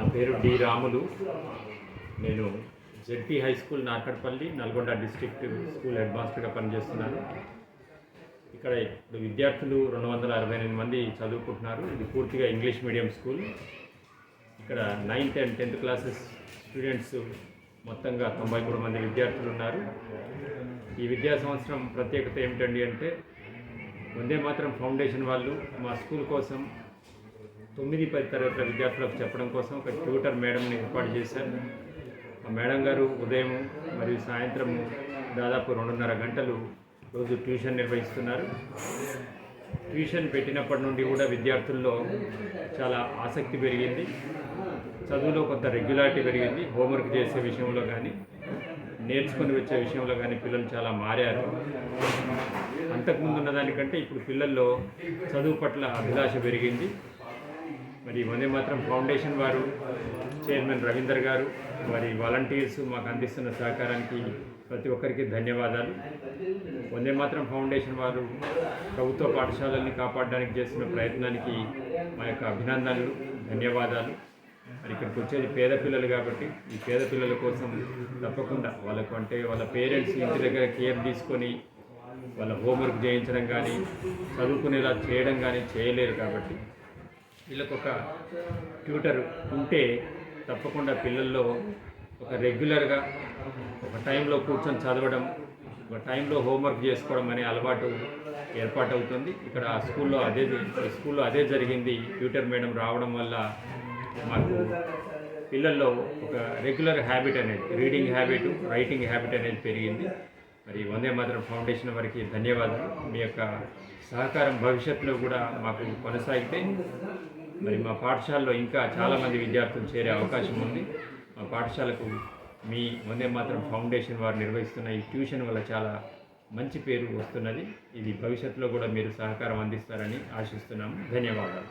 నా పేరు డి రాములు. నేను ZP high school Narketpally Nalgonda district school head మాస్టర్గా పనిచేస్తున్నాను. ఇక్కడ ఇప్పుడు విద్యార్థులు 268 మంది చదువుకుంటున్నారు. ఇది పూర్తిగా ఇంగ్లీష్ మీడియం స్కూల్. ఇక్కడ 9th and 10th classes students మొత్తంగా 93 మంది విద్యార్థులు ఉన్నారు. ఈ విద్యా సంవత్సరం ప్రత్యేకత ఏమిటండి అంటే, వందే మాతరం ఫౌండేషన్ వాళ్ళు మా స్కూల్ కోసం 9-10 తరగతుల విద్యార్థులకు చెప్పడం కోసం ఒక ట్యూటర్ మేడంని ఏర్పాటు చేశారు. ఆ మేడం గారు ఉదయం మరియు సాయంత్రం దాదాపు 2.5 గంటలు రోజు ట్యూషన్ నిర్వహిస్తున్నారు. ట్యూషన్ పెట్టినప్పటి నుండి కూడా విద్యార్థుల్లో చాలా ఆసక్తి పెరిగింది, చదువులో కొంత రెగ్యులారిటీ పెరిగింది. హోంవర్క్ చేసే విషయంలో కానీ, నేర్చుకొని వచ్చే విషయంలో కానీ పిల్లలు చాలా మారారు. అంతకుముందు ఉన్నదానికంటే ఇప్పుడు పిల్లల్లో చదువు పట్ల అభిలాష పెరిగింది. మరి వందే మాతరం ఫౌండేషన్ వారు, చైర్మన్ రవీందర్ గారు, వారి వాలంటీర్స్ మాకు అందిస్తున్న సహకారానికి ప్రతి ఒక్కరికి ధన్యవాదాలు. వందే మాతరం ఫౌండేషన్ వారు ప్రభుత్వ పాఠశాలల్ని కాపాడడానికి చేస్తున్న ప్రయత్నానికి మా యొక్క అభినందనలు, ధన్యవాదాలు. మరి ఇక్కడికి వచ్చేది పేద పిల్లలు కాబట్టి ఈ పేద పిల్లల కోసం తప్పకుండా వాళ్ళకు అంటే వాళ్ళ పేరెంట్స్ ఇంటి దగ్గర కేర్ తీసుకొని వాళ్ళ హోంవర్క్ చేయించడం కానీ, చదువుకునేలా చేయడం కానీ చేయలేరు. కాబట్టి వీళ్ళకు ఒక ట్యూటర్ ఉంటే తప్పకుండా పిల్లల్లో ఒక రెగ్యులర్గా ఒక టైంలో కూర్చొని చదవడం, ఒక టైంలో హోంవర్క్ చేసుకోవడం అనే అలవాటు ఏర్పాటవుతుంది. ఇక్కడ స్కూల్లో అదే జరిగింది. ట్యూటర్ మేడం రావడం వల్ల మాకు పిల్లల్లో ఒక రెగ్యులర్ హ్యాబిట్ అనేది, రీడింగ్ హ్యాబిట్, రైటింగ్ హ్యాబిట్ అనేది పెరిగింది. మరి వందే మాతరం ఫౌండేషన్ వారికి ధన్యవాదాలు. మీ యొక్క సహకారం భవిష్యత్తులో కూడా మాకు కొనసాగితే మరి మా పాఠశాలలో ఇంకా చాలామంది విద్యార్థులు చేరే అవకాశం ఉంది. మా పాఠశాలకు మీ వందే మాతరం ఫౌండేషన్ వారు నిర్వహిస్తున్న ఈ ట్యూషన్ వల్ల చాలా మంచి పేరు వస్తున్నది. ఇది భవిష్యత్తులో కూడా మీరు సహకారం అందిస్తారని ఆశిస్తున్నాము. ధన్యవాదాలు.